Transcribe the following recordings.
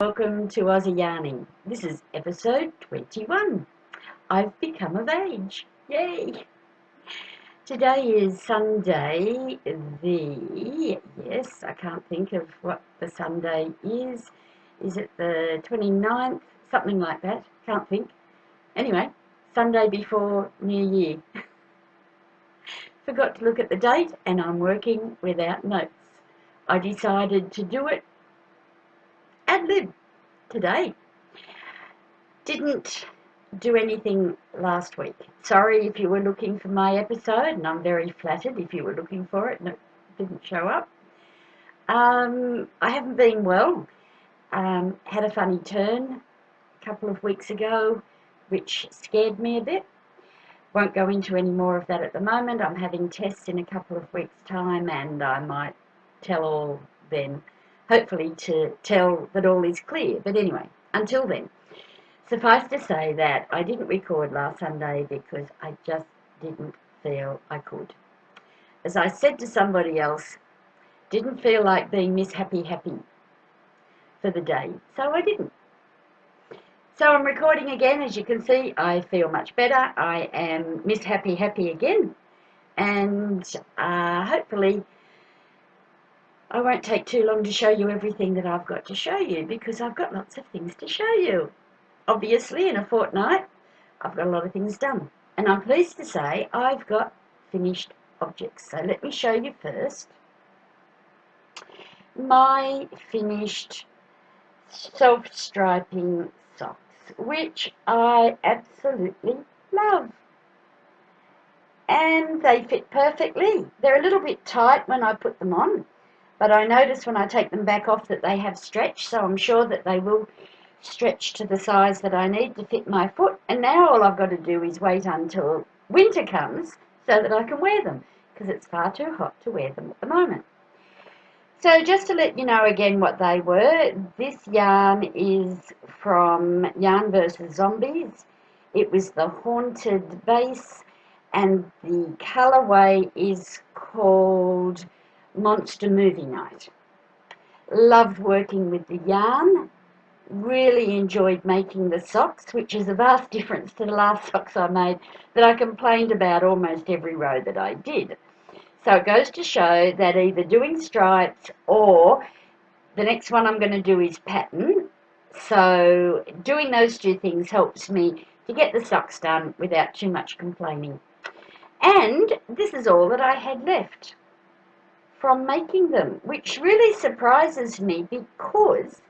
Welcome to Aussie Yarning. This is episode 21. I've become of age. Yay! Today is Sunday, I can't think of what the Sunday is. Is it the 29th? Something like that. Can't think. Anyway, Sunday before New Year. Forgot to look at the date and I'm working without notes. I decided to do it ad lib today. Didn't do anything last week. Sorry if you were looking for my episode, and I'm very flattered if you were looking for it and it didn't show up. I haven't been well. Had a funny turn a couple of weeks ago, which scared me a bit. Won't go into any more of that at the moment. I'm having tests in a couple of weeks' time, and I might tell all then, hopefully to tell that all is clear. But anyway, until then, suffice to say that I didn't record last Sunday because I just didn't feel I could. As I said to somebody else, didn't feel like being Miss Happy for the day, so I didn't. So I'm recording again. As you can see, I feel much better. I am Miss Happy again, and hopefully I won't take too long to show you everything that I've got to show you, because I've got lots of things to show you. Obviously, in a fortnight, I've got a lot of things done. And I'm pleased to say I've got finished objects. So let me show you first my finished self-striping socks, which I absolutely love. And they fit perfectly. They're a little bit tight when I put them on, but I notice when I take them back off that they have stretch, so I'm sure that they will stretch to the size that I need to fit my foot. And now all I've got to do is wait until winter comes so that I can wear them, because it's far too hot to wear them at the moment. So just to let you know again what they were, this yarn is from Yarn vs Zombies. It was the Haunted base, and the colourway is called Monster Movie Night. Loved working with the yarn. Really enjoyed making the socks, which is a vast difference to the last socks I made that I complained about almost every row that I did. So it goes to show that either doing stripes or the next one I'm going to do is pattern. So doing those two things helps me to get the socks done without too much complaining. And this is all that I had left from making them, which really surprises me, because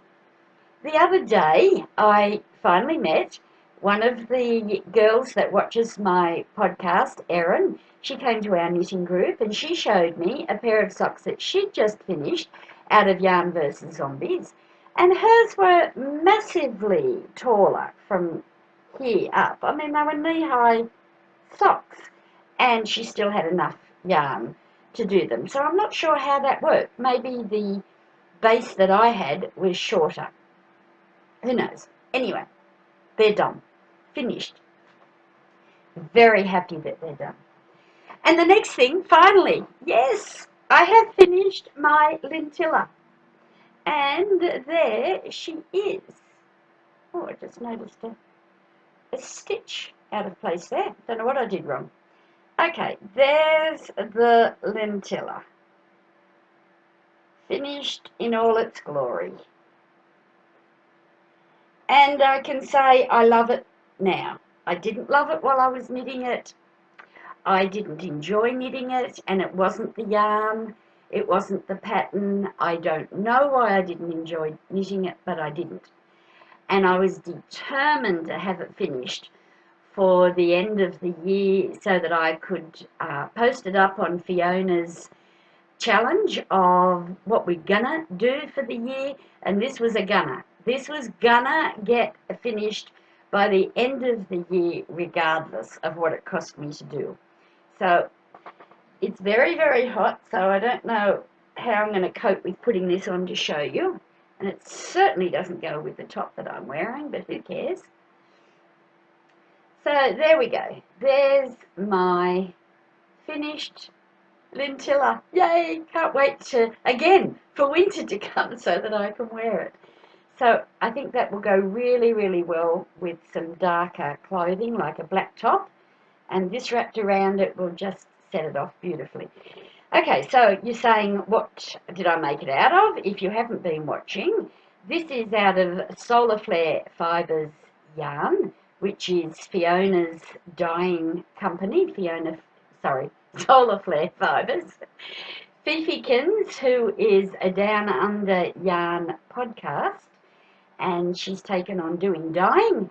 the other day I finally met one of the girls that watches my podcast, Erin. She came to our knitting group and she showed me a pair of socks that she'd just finished out of Yarn vs Zombies, and hers were massively taller from here up. I mean, they were knee-high socks, and she still had enough yarn to do them. So I'm not sure how that worked. Maybe the base that I had was shorter. Who knows? Anyway, they're done. Finished. Very happy that they're done. And the next thing, finally, yes, I have finished my lintilla. And there she is. Oh, I just noticed a stitch out of place there. Don't know what I did wrong. Okay, there's the lintilla. Finished in all its glory. And I can say I love it now. I didn't love it while I was knitting it. I didn't enjoy knitting it, and it wasn't the yarn, it wasn't the pattern. I don't know why I didn't enjoy knitting it, but I didn't. And I was determined to have it finished for the end of the year so that I could post it up on Fiona's challenge of what we're gonna do for the year, and this was a gunner. This was gonna get finished by the end of the year, regardless of what it cost me to do. So it's very, very hot, so I don't know how I'm going to cope with putting this on to show you. And it certainly doesn't go with the top that I'm wearing, but who cares? So there we go. There's my finished lintilla. Yay! Can't wait to, again, for winter to come so that I can wear it. So I think that will go really, really well with some darker clothing, like a black top. And this wrapped around it will just set it off beautifully. Okay, so you're saying, what did I make it out of? If you haven't been watching, this is out of Solar Flare Fibres yarn, which is Fiona's dyeing company. Solar Flare Fibres. Fifi Kins, who is a Down Under Yarn podcast, and she's taken on doing dyeing.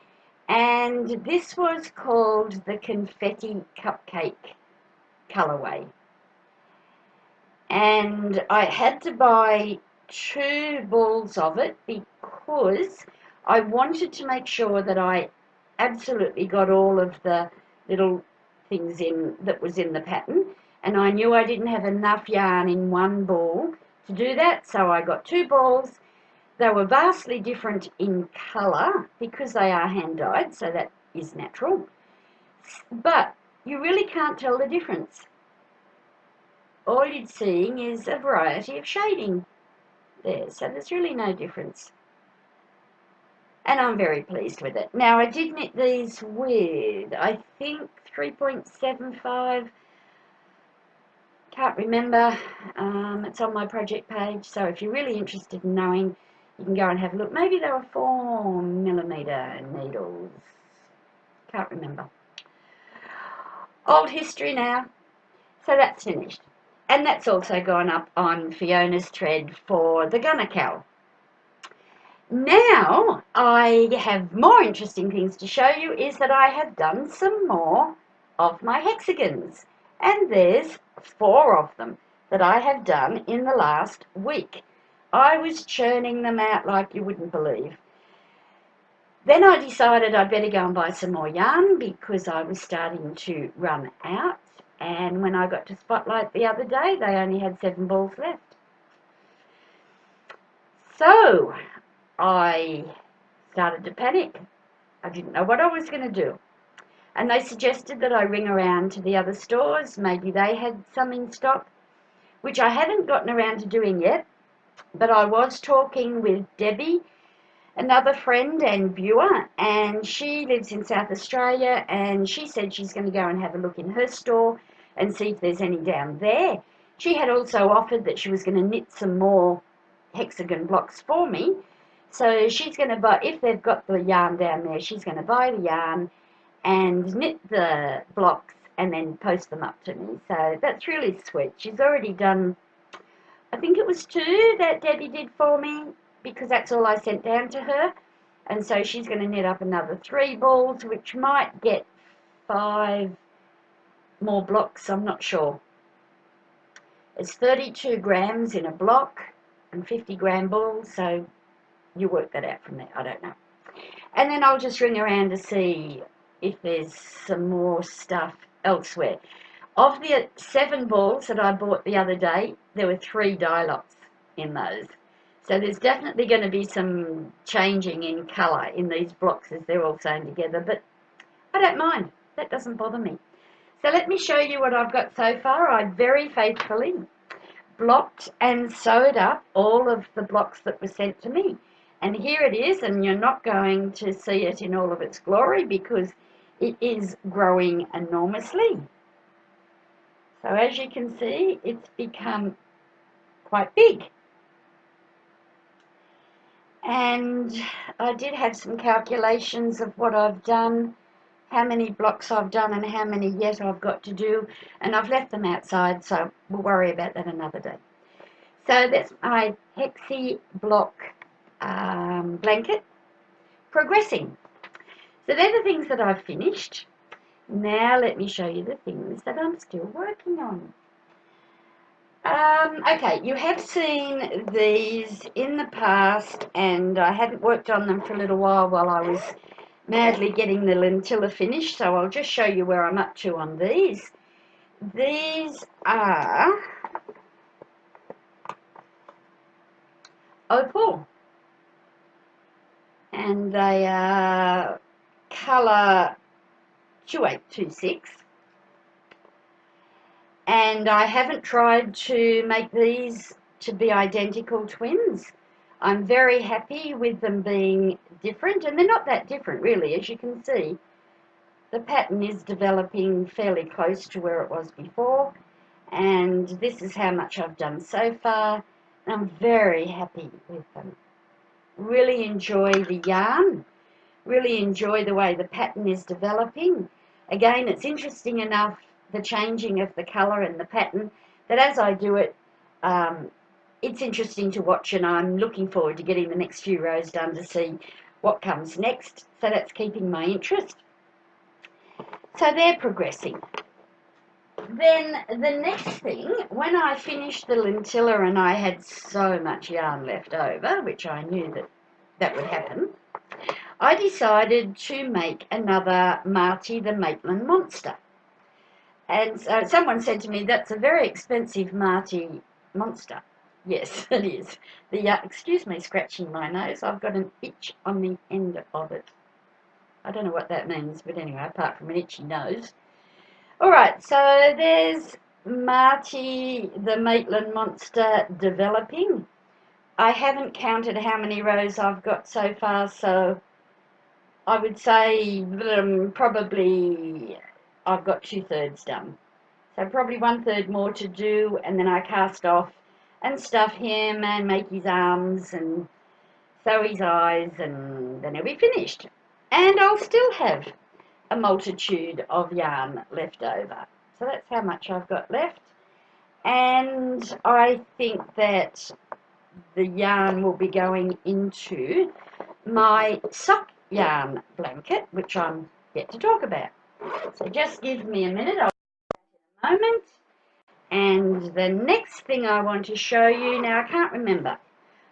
And this was called the Confetti Cupcake colourway. And I had to buy 2 balls of it because I wanted to make sure that I absolutely got all of the little things in that was in the pattern, and I knew I didn't have enough yarn in one ball to do that, so I got 2 balls. They were vastly different in colour because they are hand dyed, so that is natural, but you really can't tell the difference. All you're seeing is a variety of shading there, so there's really no difference. And I'm very pleased with it. Now, I did knit these with, I think, 3.75. Can't remember. It's on my project page, so if you're really interested in knowing, you can go and have a look. Maybe they were 4mm needles. Can't remember. Old history now. So that's finished. And that's also gone up on Fiona's thread for the Gunner Cowl. Now, I have more interesting things to show you, is that I have done some more of my hexagons. And there's 4 of them that I have done in the last week. I was churning them out like you wouldn't believe. Then I decided I'd better go and buy some more yarn because I was starting to run out. And when I got to Spotlight the other day, they only had 7 balls left. So I started to panic. I didn't know what I was going to do. And they suggested that I ring around to the other stores. Maybe they had some in stock, which I haven't gotten around to doing yet. But I was talking with Debbie, another friend and viewer, and she lives in South Australia, and she said she's going to go and have a look in her store and see if there's any down there. She had also offered that she was going to knit some more hexagon blocks for me. So she's going to buy, if they've got the yarn down there, she's going to buy the yarn and knit the blocks and then post them up to me. So that's really sweet. She's already done, I think it was 2 that Debbie did for me, because that's all I sent down to her. And so she's going to knit up another 3 balls, which might get 5 more blocks, I'm not sure. It's 32 grams in a block and 50-gram balls, so you work that out from there. I don't know. And then I'll just ring around to see if there's some more stuff elsewhere. Of the 7 balls that I bought the other day, there were 3 dye lots in those. So there's definitely going to be some changing in colour in these blocks as they're all sewn together, but I don't mind. That doesn't bother me. So let me show you what I've got so far. I very faithfully blocked and sewed up all of the blocks that were sent to me. And here it is, and you're not going to see it in all of its glory because it is growing enormously. So as you can see, it's become quite big. And I did have some calculations of what I've done, how many blocks I've done and how many yet I've got to do, and I've left them outside, so we'll worry about that another day. So that's my Hexi block blanket progressing. So they're the things that I've finished. Now let me show you the things that I'm still working on. Okay, you have seen these in the past, and I hadn't worked on them for a little while I was madly getting the lentilla finished, so I'll just show you where I'm up to on these. These are opal, and they are colour 2826. And I haven't tried to make these to be identical twins. I'm very happy with them being different, and they're not that different really. As you can see, the pattern is developing fairly close to where it was before, and this is how much I've done so far. I'm very happy with them. Really enjoy the yarn, really enjoy the way the pattern is developing. Again, it's interesting enough, the changing of the colour and the pattern, that as I do it, it's interesting to watch, and I'm looking forward to getting the next few rows done to see what comes next. So that's keeping my interest. So they're progressing. Then the next thing, when I finished the lentilla and I had so much yarn left over, which I knew that would happen, I decided to make another Marty the Maitland Monster. And so someone said to me, that's a very expensive Marty monster. Yes, it is. Excuse me, scratching my nose. I've got an itch on the end of it. I don't know what that means, but anyway, apart from an itchy nose. All right, so there's Marty the Maitland Monster developing. I haven't counted how many rows I've got so far, so I would say probably I've got 2/3 done. So probably 1/3 more to do, and then I cast off and stuff him and make his arms and sew his eyes, and then he'll be finished. And I'll still have a multitude of yarn left over. So that's how much I've got left. And I think that the yarn will be going into my sock yarn blanket, which I'm yet to talk about. So just give me a minute, I'll moment. And the next thing I want to show you, now I can't remember.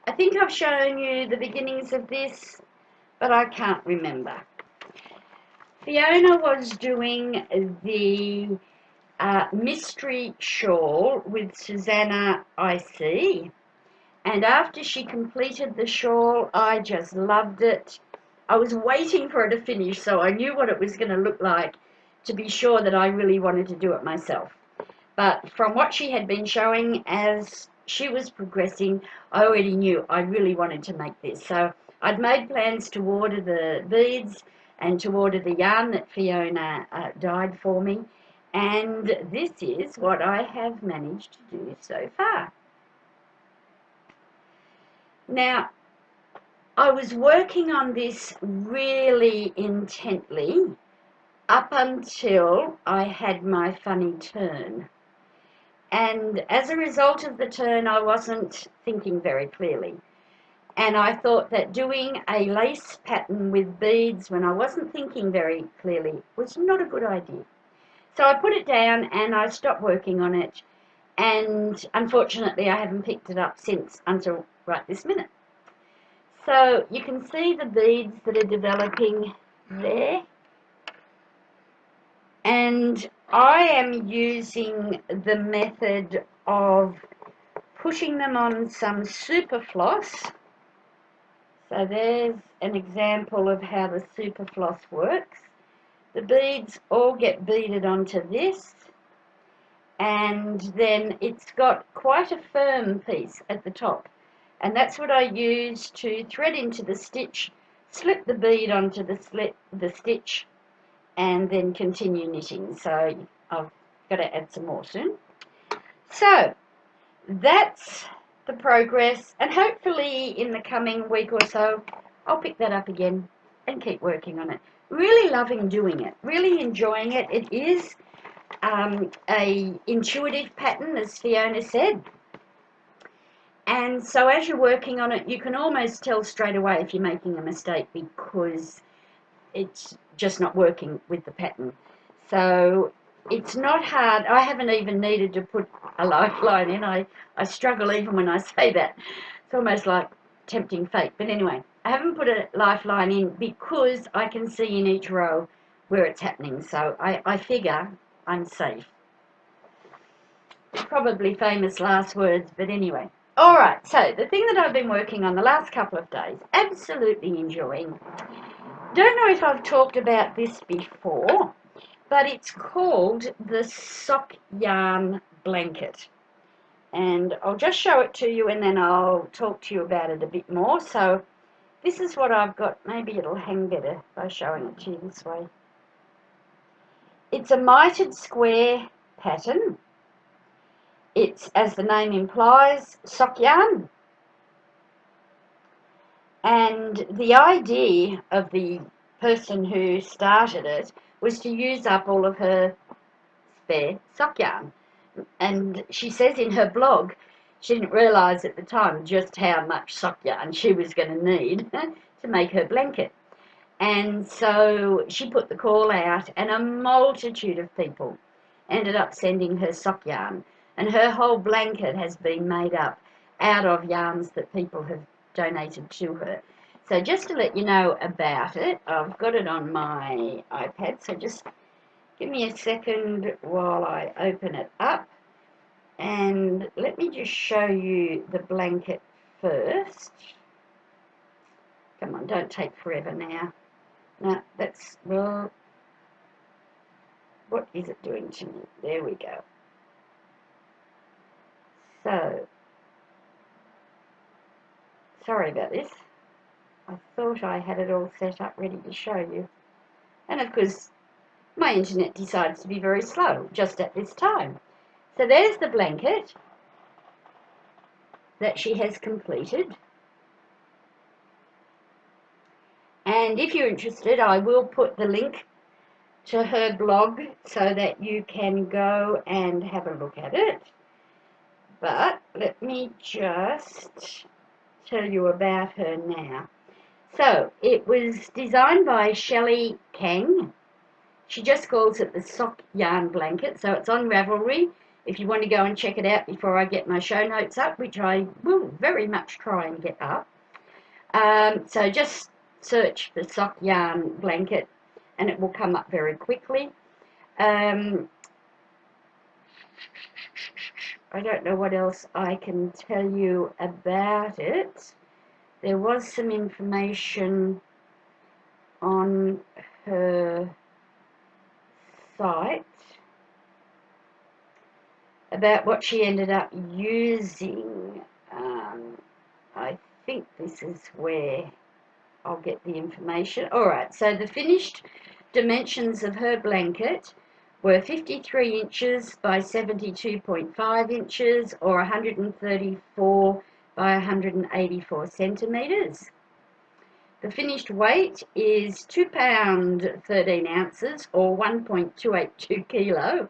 I think I've shown you the beginnings of this, but I can't remember. Fiona was doing the mystery shawl with Susanna IC, and after she completed the shawl, I just loved it. I was waiting for her to finish, so I knew what it was going to look like to be sure that I really wanted to do it myself. But from what she had been showing as she was progressing, I already knew I really wanted to make this. So I'd made plans to order the beads and to order the yarn that Fiona dyed for me. And this is what I have managed to do so far. Now, I was working on this really intently up until I had my funny turn. And as a result of the turn, I wasn't thinking very clearly. And I thought that doing a lace pattern with beads when I wasn't thinking very clearly was not a good idea. So I put it down and I stopped working on it. And unfortunately, I haven't picked it up since until right this minute. So you can see the beads that are developing there. And I am using the method of pushing them on some super floss. So there's an example of how the super floss works. The beads all get beaded onto this, and then it's got quite a firm piece at the top. And that's what I use to thread into the stitch, slip the bead onto the stitch, and then continue knitting. So I've got to add some more soon. So that's the progress, and hopefully in the coming week or so I'll pick that up again and keep working on it. Really loving doing it, really enjoying it. It is a intuitive pattern, as Fiona said, and so as you're working on it you can almost tell straight away if you're making a mistake, because it's just not working with the pattern. So it's not hard. I haven't even needed to put a lifeline in. I struggle even when I say that. It's almost like tempting fate. But anyway, I haven't put a lifeline in because I can see in each row where it's happening. So I figure I'm safe. Probably famous last words, but anyway. All right, so the thing that I've been working on the last couple of days, absolutely enjoying. Don't know if I've talked about this before, but it's called the sock yarn blanket. and I'll just show it to you and then I'll talk to you about it a bit more. So this is what I've got. Maybe it'll hang better by showing it to you this way. It's a mitered square pattern. It's, as the name implies, sock yarn. And the idea of the person who started it was to use up all of her spare sock yarn. And she says in her blog she didn't realise at the time just how much sock yarn she was going to need to make her blanket. And so she put the call out, and a multitude of people ended up sending her sock yarn. And her whole blanket has been made up out of yarns that people have donated to her. So just to let you know about it, I've got it on my iPad, so just give me a second while I open it up. And let me just show you the blanket first. Come on, don't take forever now. No, that's, well, what is it doing to me? There we go. So, sorry about this. I thought I had it all set up ready to show you. And of course, my internet decides to be very slow just at this time. So there's the blanket that she has completed. And if you're interested, I will put the link to her blog so that you can go and have a look at it. But let me just tell you about her now. So it was designed by Shelley Kang. She just calls it the sock yarn blanket. So it's on Ravelry if you want to go and check it out before I get my show notes up, which I will very much try and get up. So just search the sock yarn blanket and it will come up very quickly. I don't know what else I can tell you about it. There was some information on her site about what she ended up using. I think this is where I'll get the information. Alright, so the finished dimensions of her blanket were 53 inches by 72.5 inches, or 134 by 184 centimetres. The finished weight is 2 pounds 13 ounces, or 1.282 kilo.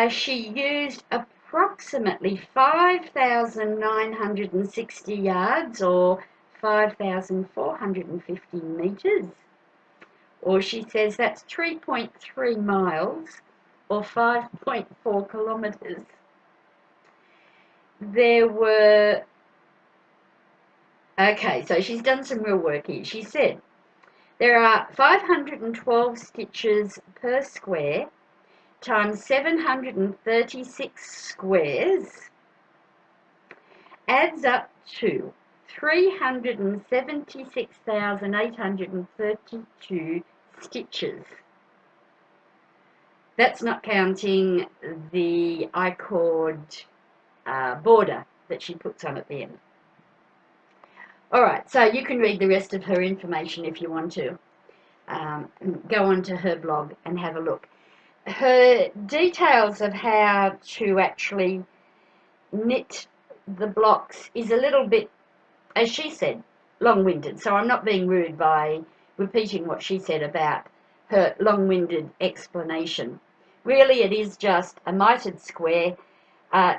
She used approximately 5,960 yards, or 5,450 metres. Or she says that's 3.3 miles, or 5.4 kilometres. There were... Okay, so she's done some real work here. She said there are 512 stitches per square times 736 squares adds up to 376,832 stitches. That's not counting the I-cord border that she puts on at the end. Alright, so you can read the rest of her information if you want to. Go onto her blog and have a look. Her details of how to actually knit the blocks is a little bit, as she said, long-winded. So I'm not being rude by repeating what she said about her long-winded explanation. Really, it is just a mitered square.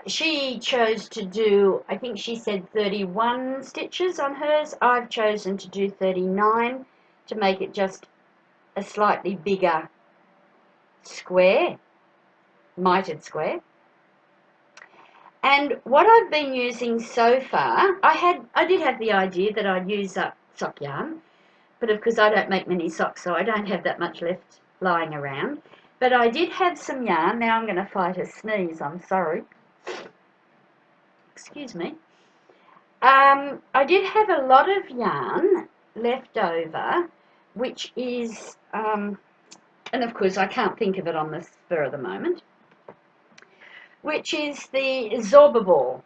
She chose to do, I think she said 31 stitches on hers. I've chosen to do 39 to make it just a slightly bigger square, mitered square. And what I've been using so far, I did have the idea that I'd use up sock yarn, but of course I don't make many socks, so I don't have that much left lying around. But I did have some yarn. Now I'm going to fight a sneeze, I'm sorry. Excuse me. I did have a lot of yarn left over, which is, and of course I can't think of it on the spur of the moment, which is the Zorbaball.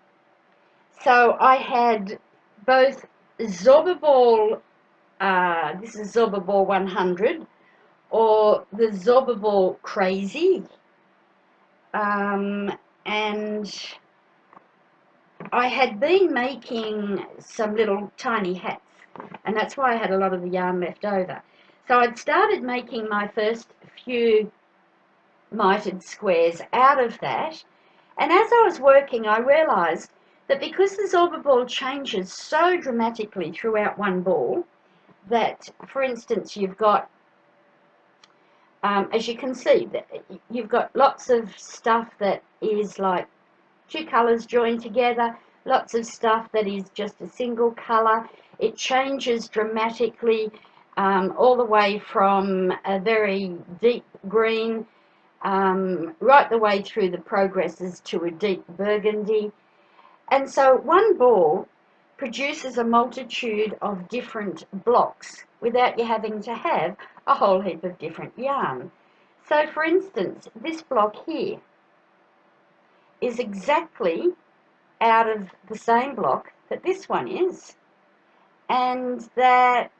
So I had both Zorbaball, this is Zorbaball 100, or the Zorbaball Crazy, and I had been making some little tiny hats, and that's why I had a lot of the yarn left over. So I'd started making my first few mitered squares out of that, and as I was working I realised that because the Zorbaball changes so dramatically throughout one ball, that, for instance, you've got, as you can see, you've got lots of stuff that is like two colours joined together, lots of stuff that is just a single colour. It changes dramatically, all the way from a very deep green right the way through the progresses to a deep burgundy. And so one ball produces a multitude of different blocks without you having to have a whole heap of different yarn. So for instance, this block here is exactly out of the same block that this one is, and that,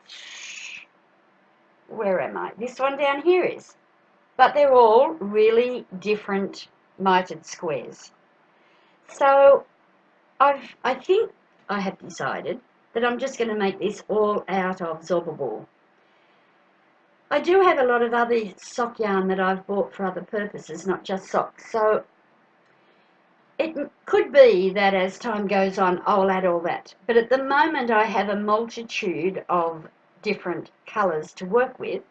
where am I? This one down here is. But they're all really different mitered squares. So I think I have decided that I'm just going to make this all out of Zorbaball. I do have a lot of other sock yarn that I've bought for other purposes, not just socks. So it could be that as time goes on, I'll add all that. But at the moment, I have a multitude of different colours to work with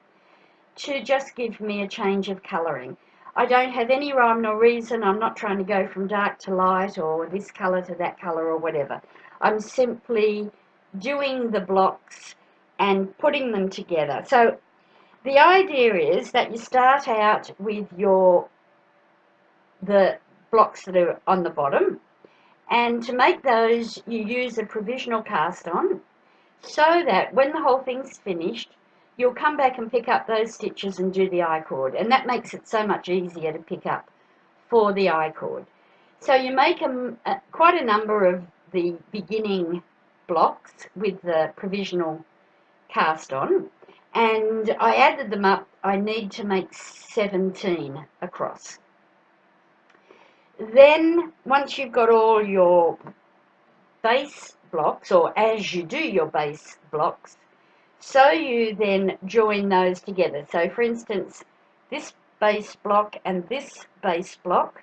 to just give me a change of colouring. I don't have any rhyme nor reason. I'm not trying to go from dark to light or this colour to that colour or whatever. I'm simply doing the blocks and putting them together. So the idea is that you start out with the blocks that are on the bottom, and to make those you use a provisional cast on, so that when the whole thing's finished you'll come back and pick up those stitches and do the I-cord, and that makes it so much easier to pick up for the I-cord. So you make quite a number of the beginning blocks with the provisional cast on, and I added them up. I need to make 17 across. Then once you've got all your base blocks, or as you do your base blocks, so you then join those together. So for instance, this base block and this base block,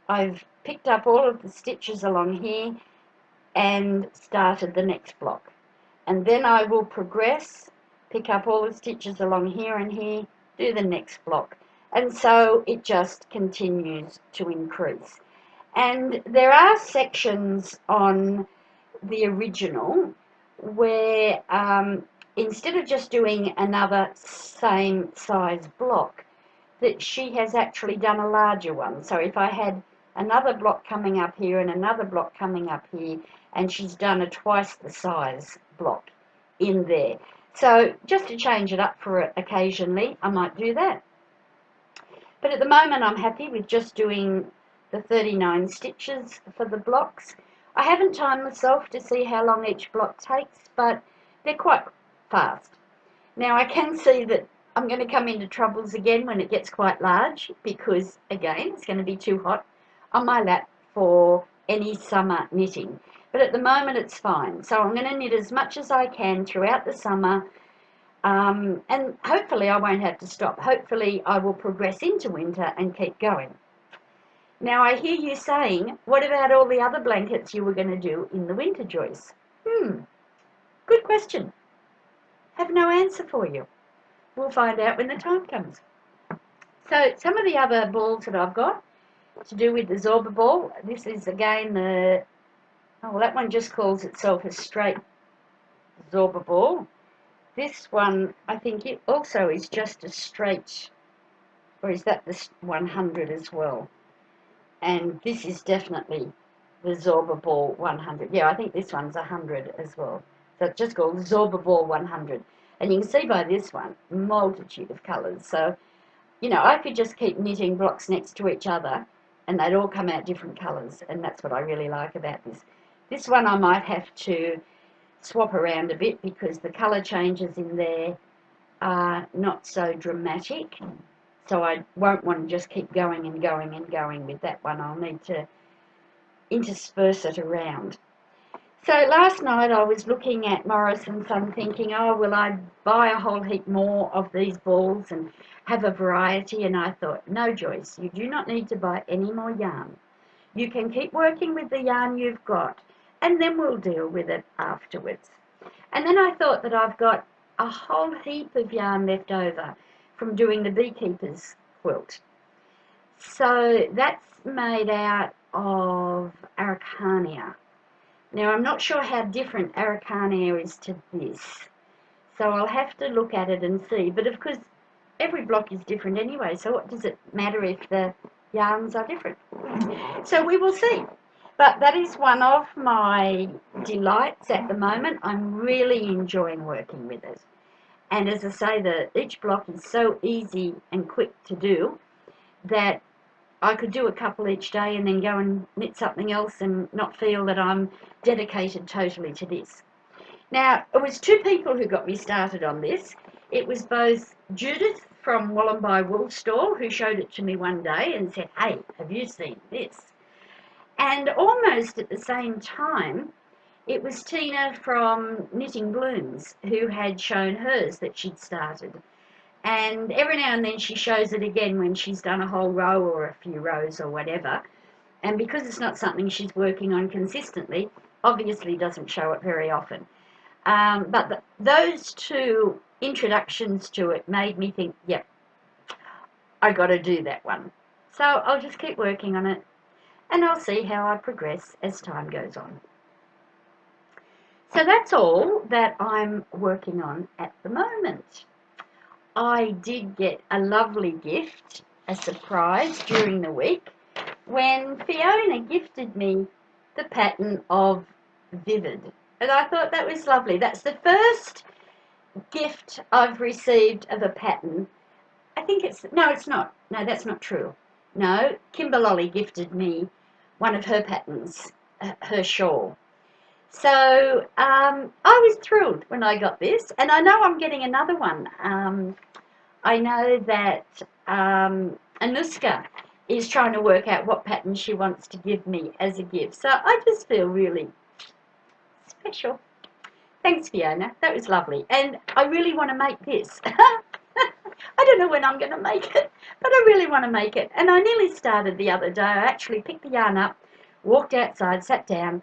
I've picked up all of the stitches along here and started the next block. And then I will progress, pick up all the stitches along here and here, do the next block. And so it just continues to increase. And there are sections on the original where instead of just doing another same size block, that she has actually done a larger one. So if I had another block coming up here and another block coming up here, and she's done a twice the size block in there. So just to change it up for occasionally, I might do that. But at the moment I'm happy with just doing the 39 stitches for the blocks. I haven't timed myself to see how long each block takes, but they're quite fast. Now I can see that I'm going to come into troubles again when it gets quite large, because again it's going to be too hot on my lap for any summer knitting. But at the moment it's fine. So I'm going to knit as much as I can throughout the summer, and hopefully I won't have to stop. Hopefully I will progress into winter and keep going. Now I hear you saying, what about all the other blankets you were going to do in the winter, Joyce? Good question. Have no answer for you. We'll find out when the time comes. So some of the other balls that I've got to do with the Zorbaball, this is again that one just calls itself a straight Zorbaball. This one, I think it also is just a straight, or is that the 100 as well? And this is definitely the Zorbaball 100. Yeah, I think this one's 100 as well. So it's just called Zorbaball 100. And you can see by this one, multitude of colours. So, you know, I could just keep knitting blocks next to each other and they'd all come out different colours, and that's what I really like about this. This one I might have to swap around a bit because the colour changes in there are not so dramatic, so I won't want to just keep going and going and going with that one. I'll need to intersperse it around. So last night I was looking at Morris and Son thinking, oh, will I buy a whole heap more of these balls and have a variety? And I thought, no, Joyce, you do not need to buy any more yarn. You can keep working with the yarn you've got, and then we'll deal with it afterwards. And then I thought that I've got a whole heap of yarn left over from doing the beekeeper's quilt. So that's made out of Araucania. Now, I'm not sure how different Araucania is to this, so I'll have to look at it and see. But of course, every block is different anyway, so what does it matter if the yarns are different? So we will see. But that is one of my delights at the moment. I'm really enjoying working with it. And as I say, each block is so easy and quick to do that I could do a couple each day and then go and knit something else and not feel that I'm dedicated totally to this. Now, it was two people who got me started on this. It was both Judith from Wollombi Wool Store, who showed it to me one day and said, hey, have you seen this? And almost at the same time, it was Tina from Knitting Blooms who had shown hers that she'd started. And every now and then she shows it again when she's done a whole row or a few rows or whatever. And because it's not something she's working on consistently, obviously doesn't show it very often. But those two introductions to it made me think, yep, I got to do that one. So I'll just keep working on it, and I'll see how I progress as time goes on. So that's all that I'm working on at the moment. I did get a lovely gift, a surprise, during the week when Fiona gifted me the pattern of Vivid. And I thought that was lovely. That's the first gift I've received of a pattern. I think no, it's not. No, that's not true. No, Kimberlolly gifted me one of her patterns, her shawl. So I was thrilled when I got this, and I know I'm getting another one. I know that Anuska is trying to work out what pattern she wants to give me as a gift. So I just feel really special. Thanks, Fiona. That was lovely. And I really want to make this. I don't know when I'm going to make it, but I really want to make it. And I nearly started the other day. I actually picked the yarn up, walked outside, sat down,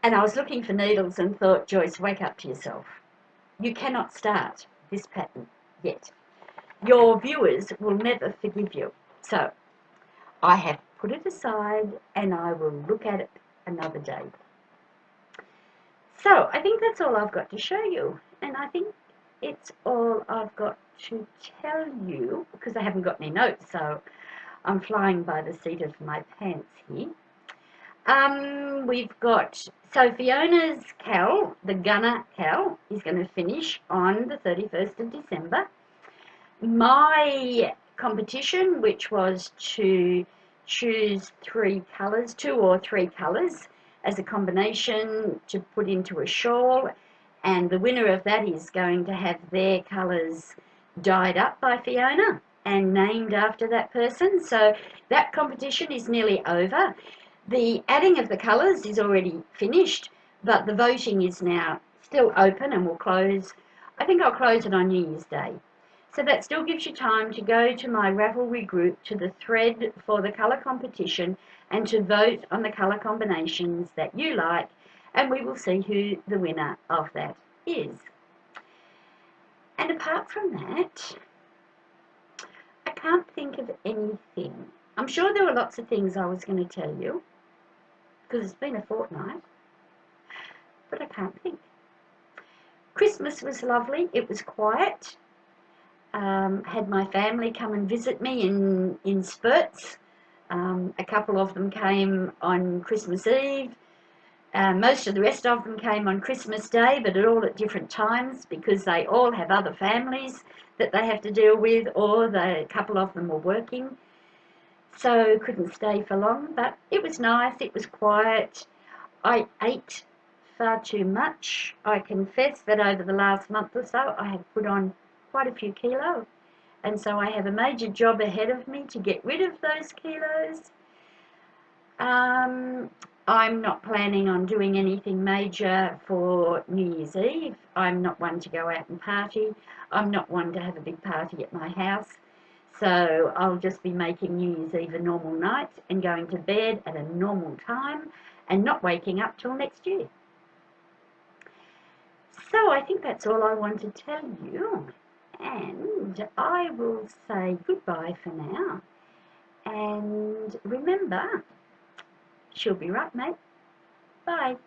and I was looking for needles and thought, Joyce, wake up to yourself. You cannot start this pattern yet. Your viewers will never forgive you. So I have put it aside and I will look at it another day. So I think that's all I've got to show you, and I think it's all I've got to tell you because I haven't got any notes, so I'm flying by the seat of my pants here. We've got, so Fiona's Cal, the Gunner Cal, is going to finish on the 31st of December. My competition, which was to choose 3 colours, 2 or 3 colours, as a combination to put into a shawl, and the winner of that is going to have their colours dyed up by Fiona and named after that person. So that competition is nearly over. The adding of the colours is already finished, but the voting is now still open and will close. I think I'll close it on New Year's Day. So that still gives you time to go to my Ravelry group, to the thread for the colour competition, and to vote on the colour combinations that you like, and we will see who the winner of that is. And apart from that, I can't think of anything. I'm sure there were lots of things I was going to tell you, because it's been a fortnight, but I can't think. Christmas was lovely. It was quiet. Had my family come and visit me in spurts. A couple of them came on Christmas Eve. Most of the rest of them came on Christmas Day, but all at different times because they all have other families that they have to deal with, or a couple of them were working. so couldn't stay for long, but it was nice, it was quiet. I ate far too much. I confess that over the last month or so I have put on quite a few kilos, and so I have a major job ahead of me to get rid of those kilos. Um, I'm not planning on doing anything major for New Year's Eve. I'm not one to go out and party. I'm not one to have a big party at my house. So I'll just be making New Year's Eve a normal night and going to bed at a normal time and not waking up till next year. So I think that's all I want to tell you. And I will say goodbye for now. And remember, she'll be right, mate. Bye.